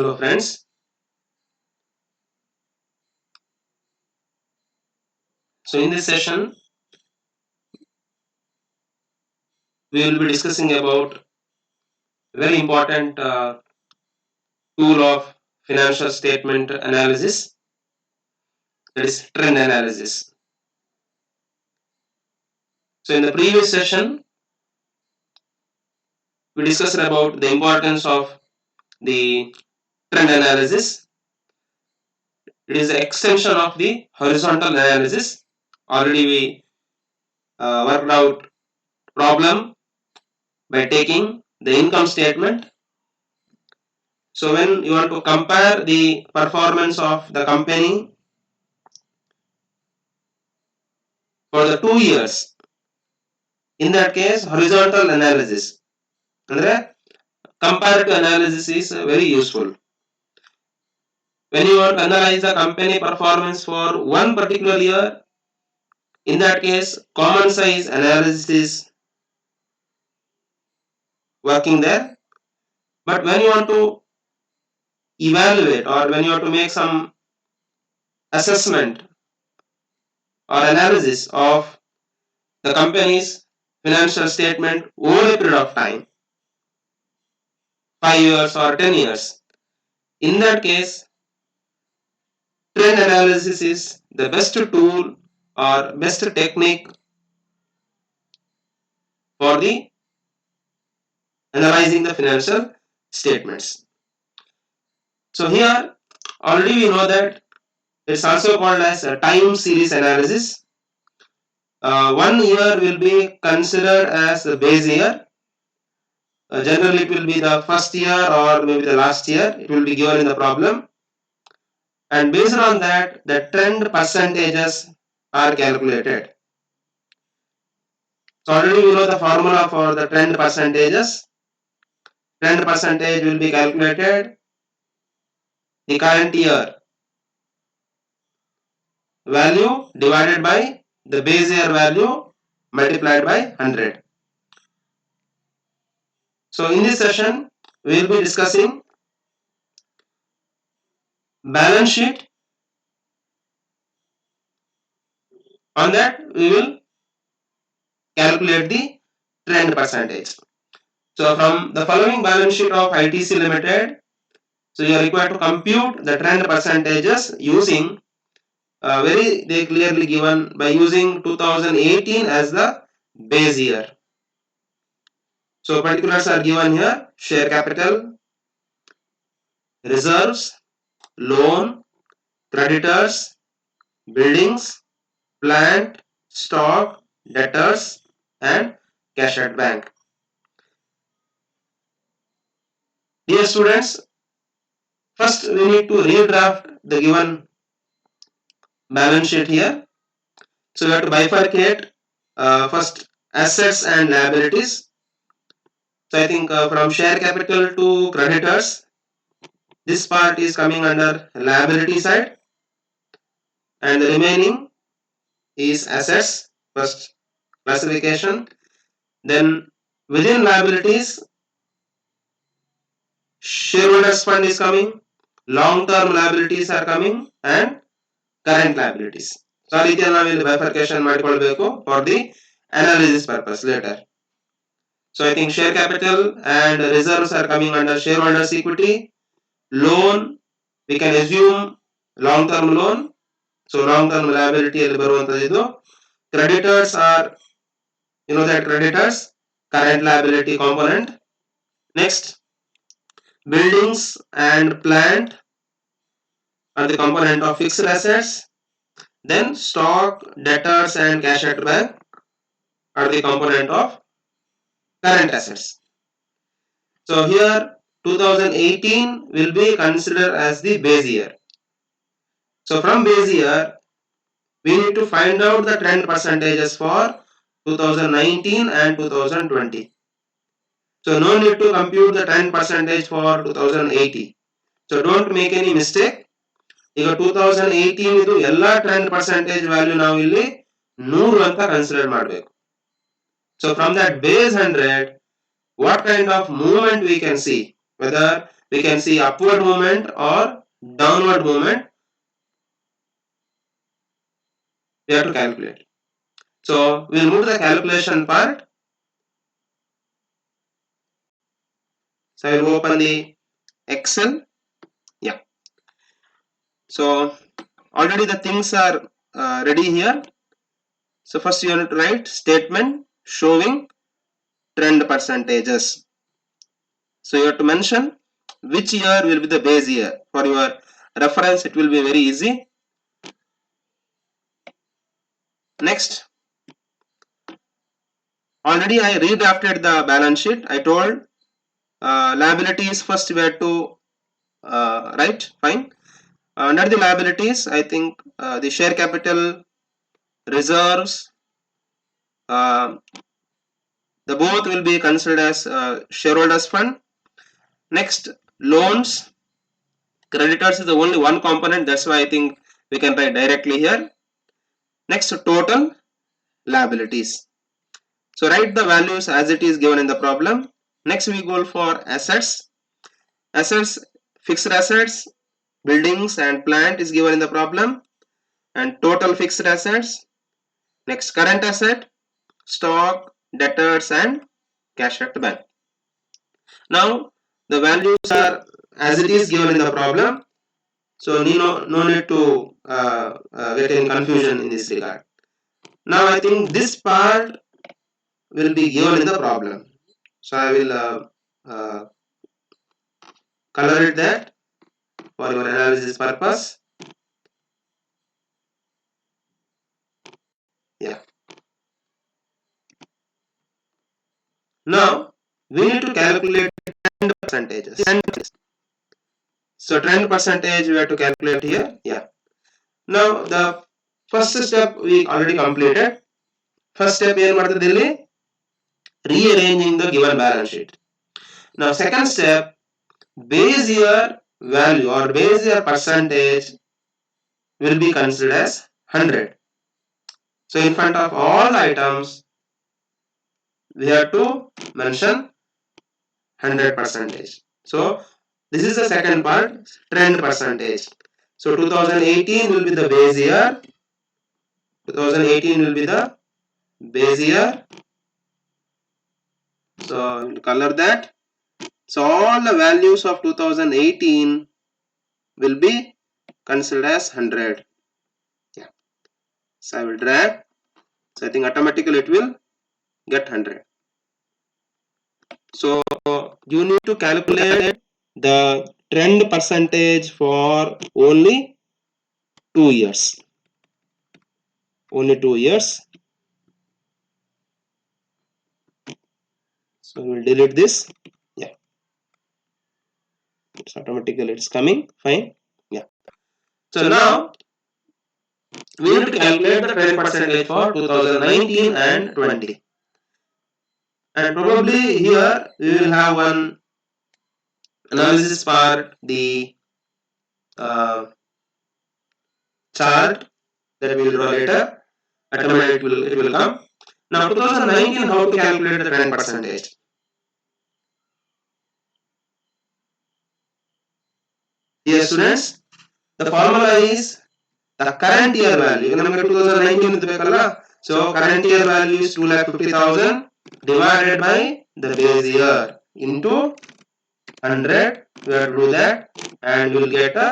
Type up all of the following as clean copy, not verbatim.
Hello friends. So in this session we will be discussing about very important tool of financial statement analysis, that is trend analysis. So in the previous session we discussed about the importance of the trend analysis. It is the extension of the horizontal analysis. Already we worked out problem by taking the income statement. So when you want to compare the performance of the company for the 2 years, in that case horizontal analysis andre comparative analysis is very useful. When you want to analyze the company performance for one particular year, in that case common size analysis is working there. But when you want to evaluate or when you want to make some assessment or analysis of the company's financial statement over a period of time, 5 years or 10 years, in that case trend analysis is the best tool or best technique for the analyzing the financial statements. So here already we know that it's also called as a time series analysis. 1 year will be considered as the base year. Generally it will be the first year or maybe the last year. It will be given in the problem. And based on that, the trend percentages are calculated. So already we know the formula for the trend percentages. Trend percentage will be calculated the current year value divided by the base year value multiplied by 100. So in this session we will be discussing balance sheet. On that we will calculate the trend percentage. So from the following balance sheet of ITC Limited, so you are required to compute the trend percentages using they clearly given by using 2018 as the base year. So particulars are given here: share capital, reserves, loan, creditors, buildings, plant, stock, debtors, and cash at bank. Dear students, first we need to redraft the given balance sheet here. So we have to bifurcate first assets and liabilities. So I think from share capital to creditors, this part is coming under liability side, and the remaining is assets. First classification. Then within liabilities, shareholders fund is coming, long term liabilities are coming, and current liabilities. So ಆ ರೀತಿಯಲ್ಲಿ ನಾವಿಲ್ಲಿ bifurcation ಮಾಡಿಕೊಳ್ಬೇಕು for the analysis purpose later. So I think share capital and reserves are coming under shareholders equity. Loan, we can assume long term loan, so long term liability ಅಲ್ಲಿ ಬರುವಂತದ್ದು. Creditors are, you know that creditors, current liability component. Next, buildings and plant are the component of fixed assets. Then stock, debtors, and cash at bank are the component of current assets. So here 2018 will be considered as the base year. So from base year we need to find out the trend percentages for 2019 and 2020. So no need to compute the trend percentage for 2018. So don't make any mistake. ಈಗ 2018 ಇದು ಎಲ್ಲಾ trend percentage value ನಾವು ಇಲ್ಲಿ 100 ಅಂತ consider ಮಾಡಬೇಕು. So from that base 100, what kind of movement we can see, whether we can see upward movement or downward movement. We have to calculate. So we'll move to the calculation part. So I will open the Excel. Yeah. So already the things are ready here. So first you have to write statement showing trend percentages. So you have to mention which year will be the base year. For your reference, it will be very easy. Next, already I redrafted the balance sheet. I told liabilities first we have to write. Fine. Under the liabilities, I think the share capital, reserves, the both will be considered as shareholders fund. Next, loans, creditors is the only one component. That's why I think we can write directly here. Next, total liabilities. So write the values as it is given in the problem. Next, we go for assets. Assets, fixed assets, buildings and plant is given in the problem, and total fixed assets. Next, current asset, stock, debtors and cash at the bank. Now the values are as it is given in the problem, so no need to get any confusion in this regard. Now I think this part will be given in the problem, so I will color it that for your analysis purpose. Yeah. Now we need to calculate trend percentages. So trend percentage we have to calculate here. Yeah. Now the first step we already completed. First step ಏನು ಮಾಡ್ತಿದ್ದೆ ಇಲ್ಲಿ rearranging the given balance sheet. Now second step, base year value or base year percentage will be considered as 100. So in front of all items we have to mention 100 percentage. So this is the second part, trend percentage. So 2018 will be the base year. 2018 will be the base year. So I will color that. So all the values of 2018 will be considered as 100. Yeah. So I will drag. So I think automatically it will get 100. So you need to calculate the trend percentage for only 2 years. Only 2 years. So we will delete this. Yeah. It's automatically it's coming. Fine. Yeah. So now we need to calculate the trend percentage for 2019 and 20. And probably here we will have one analysis part, the chart that we will draw later. Automatically it will come. Now 2019, how to calculate the trend percentage? Dear students, the formula is the current year value. 2019 so current year value is 2,50,000 divided by the base year into 100. We have to do that and we will get a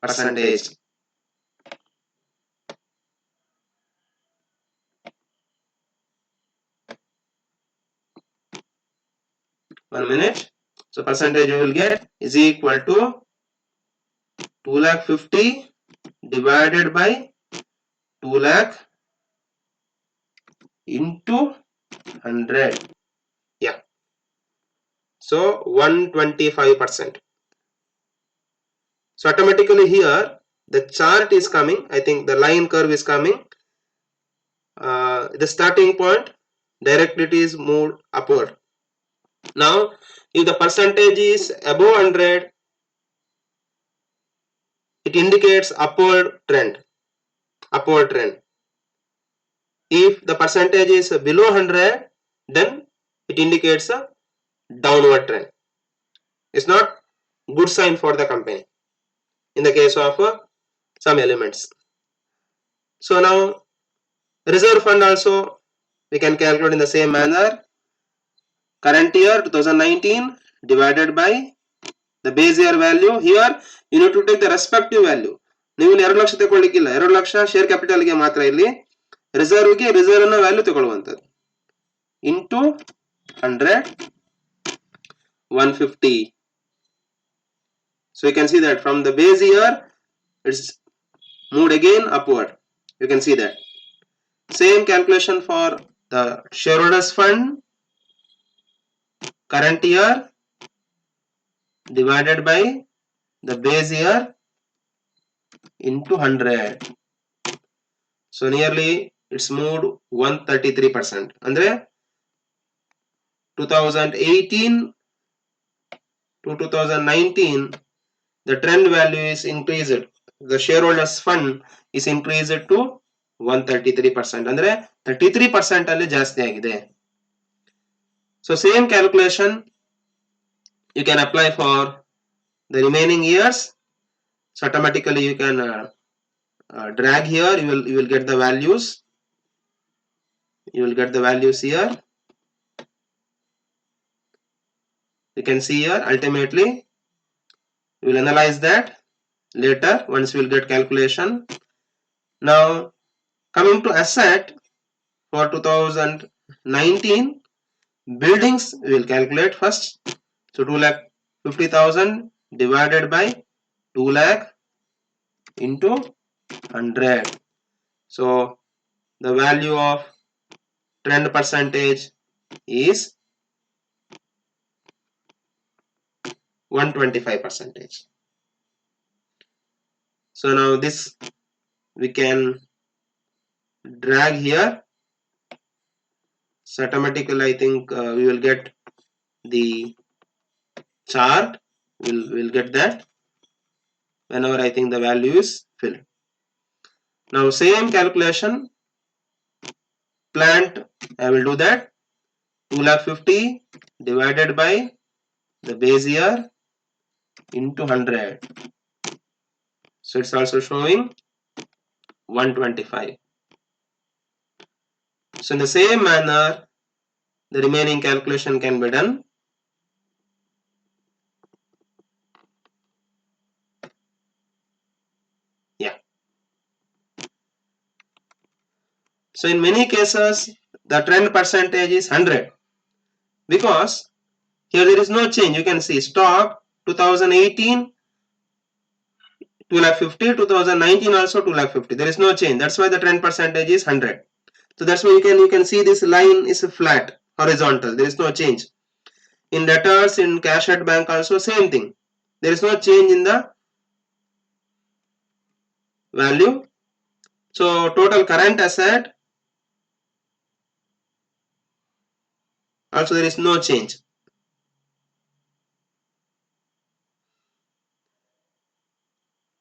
percentage. One minute. So percentage you will get is equal to 2,50,000 divided by 2 lakh into 100. Yeah. So 125%. So automatically here the chart is coming. I think the line curve is coming. The starting point directly it is moved upward. Now if the percentage is above 100, it indicates upward trend. If the percentage is below 100, then it indicates a downward trend. It's not good sign for the company in the case of some elements. So now reserve fund also we can calculate in the same manner. Current year 2019 divided by the base year value. Here you need to take the respective value. ನೀವು 2 lakh ತಗೊಳ್ಳಿಕ್ಕಿಲ್ಲ, 2 lakh share ಕ್ಯಾಪಿಟಲ್ಗೆ ಮಾತ್ರ. ಇಲ್ಲಿ ರಿಸರ್ವ್ಗೆ reserve ನ value ತಗೊಳ್ಳುವಂತದ್ದು into 100 150. So you can see that from the base year it's moved again upward. You can see that. Same calculation for the shareholders fund. Current year divided by the base year into 100. So nearly it's moved 133%. Andre 2018 to 2019 the trend value is increased. The shareholders fund is increased to 133%. Andre 33% alli ಜಾಸ್ತಿ ಆಗಿದೆ. So same calculation you can apply for the remaining years. So automatically you can drag here. You will get the values. You will get the values here. You can see here. Ultimately, we will analyze that later once we will get calculation. Now coming to asset for 2019, buildings we will calculate first. So 2,50,000 divided by 2 lakh into 100. So the value of trend percentage is 125%. So now this we can drag here. So automatically I think we will get the chart. We'll get that whenever I think the value is filled. Now same calculation, plant I will do that. 2,50,000 divided by the base year into 100. So it's also showing 125. So in the same manner the remaining calculation can be done. Yeah. So in many cases the trend percentage is 100 because here there is no change. You can see stock 2018 2,50,000, 2019 also 2,50,000. There is no change. That's why the trend percentage is 100. So that's why you can see this line is flat, horizontal. There is no change. In debtors, in cash at bank also same thing. There is no change in the value. So total current asset also there is no change.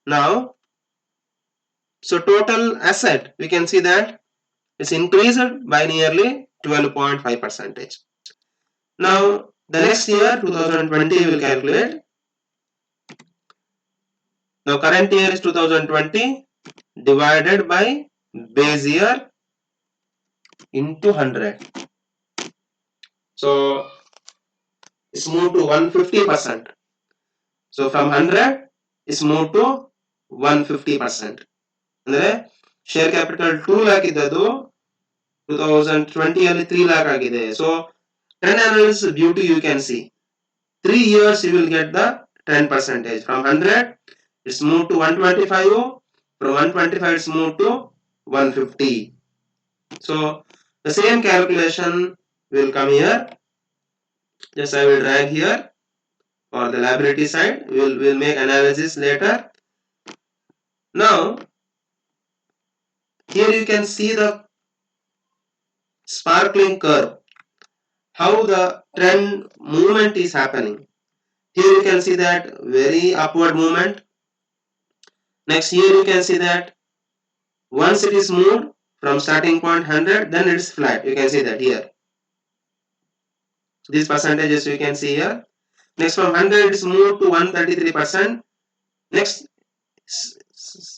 Now, so total asset we can see that it's increased by nearly 12.5%. Now the next year 2020 we will calculate. Now current year is 2020 divided by base year into 100. So it's moved to 150%. So from 100 it's moved to 150%. ಅಂದ್ರೆ share capital 2 lakh ಇದ್ದದ್ದು 2020 ಅಲ್ಲಿ 3 lakh ಆಗಿದೆ. So trend analysis beauty you can see. 3 years you will get the trend percentage. From 100 it's moved to 125. From 125 it's moved to 150. So the same calculation will come here. Just I will drag here for the liability side. We'll make analysis later. Now here you can see the sparkling curve, how the trend movement is happening. Here you can see that very upward movement. Next here you can see that once it is moved from starting point 100, then it is flat. You can see that here. These percentages you can see here. Next from 100 it's moved to 133%. Next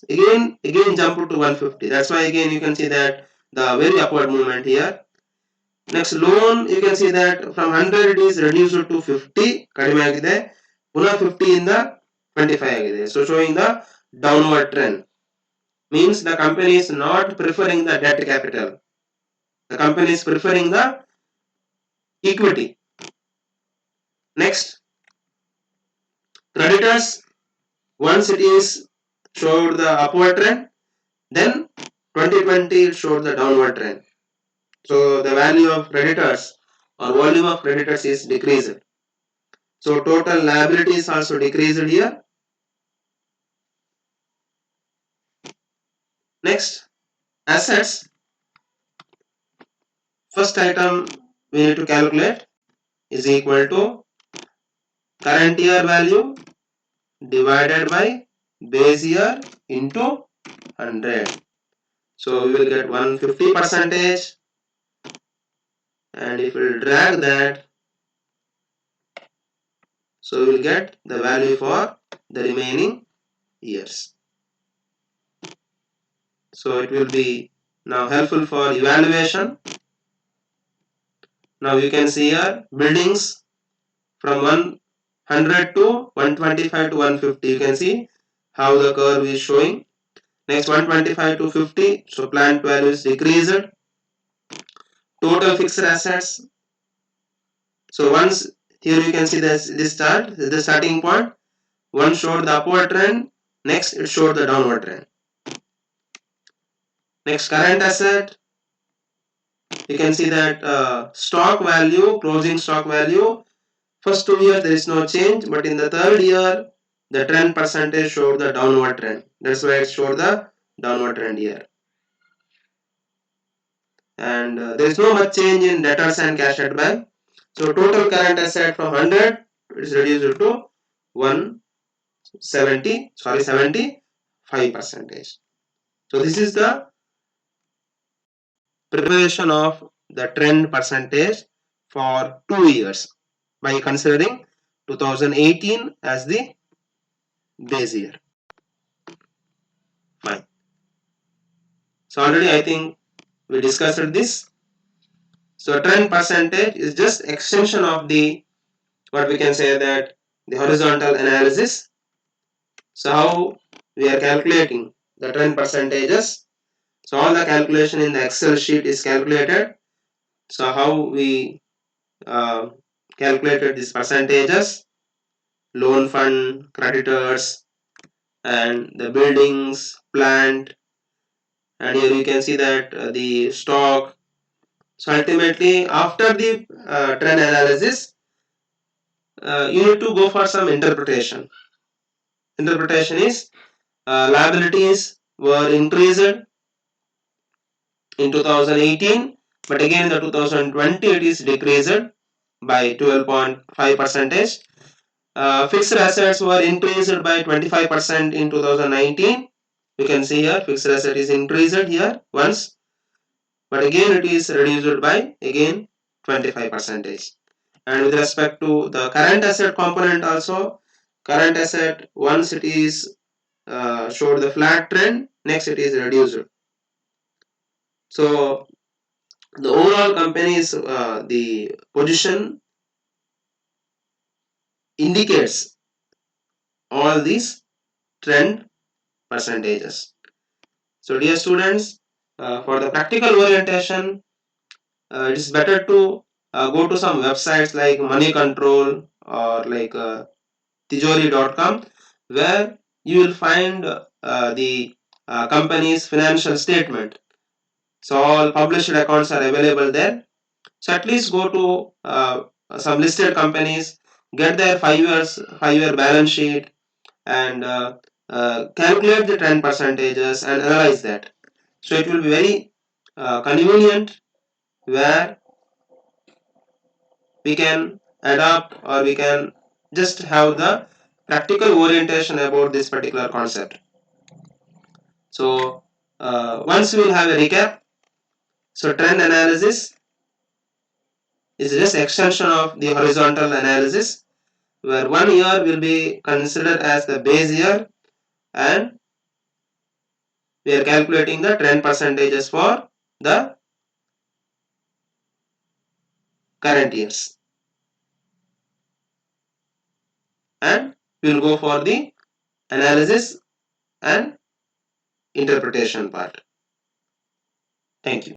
again jump to 150. That's why again you can see that the very upward movement here. Next loan, you can see that from 100 it is reduced to 50 ಕಡಿಮೆ ಆಗಿದೆ, ಪುನಃ 50 ಇಂದ 25 ಆಗಿದೆ. So showing the downward trend, means the company is not preferring the debt capital, the company is preferring the equity. Next, creditors, once it is showed the upward trend, then 2020 showed the downward trend. So the value of creditors or volume of creditors is decreased. So total liabilities also decreased here. Next, assets. First item we need to calculate is equal to current year value divided by base year into 100. So we will get 150 percentage, and if we drag that, so we will get the value for the remaining years. So it will be now helpful for evaluation. Now you can see here buildings from 100 to 125 to 150. You can see how the curve is showing. Next 125 to 50, so plant value is decreased. Total fixed assets. So once here you can see this chart, the starting point. One showed the upward trend, next it showed the downward trend. Next current asset, you can see that stock value, closing stock value, first 2 years there is no change, but in the third year the trend percentage showed the downward trend. That's why it showed the downward trend here. And there is no much change in debtors and cash at bank. So total current asset from 100 is reduced to 75 percentage. So this is the preparation of the trend percentage for 2 years by considering 2018 as the base year. Fine. So already I think we discussed this. So trend percentage is just extension of the, what we can say that, the horizontal analysis. So how we are calculating the trend percentages. So all the calculation in the Excel sheet is calculated. So how we calculated these percentages, loan fund, creditors, and the buildings, plant, and here you can see that the stock. So ultimately after the trend analysis, you need to go for some interpretation. Interpretation is liabilities were increased in 2018, but again in the 2020 it is decreased by 12.5 percentage. Fixed assets were increased by 25% in 2019. You can see here fixed asset is increased here once, but again it is reduced by again 25 percentage. And with respect to the current asset component also, current asset once it is showed the flat trend, next it is reduced. So the overall company's the position indicates all these trend percentages. So dear students, for the practical orientation, it is better to go to some websites like Money Control or like tijori.com, where you will find the company's financial statement. So all published accounts are available there. So at least go to some listed companies, get their 5-year balance sheet, and calculate the trend percentages and analyze that. So it will be very convenient, where we can adapt or we can just have the practical orientation about this particular concept. So once we will have a recap. So trend analysis is just extension of the horizontal analysis. where 1 year will be considered as the base year, and we are calculating the trend percentages for the current years, and we will go for the analysis and interpretation part. Thank you.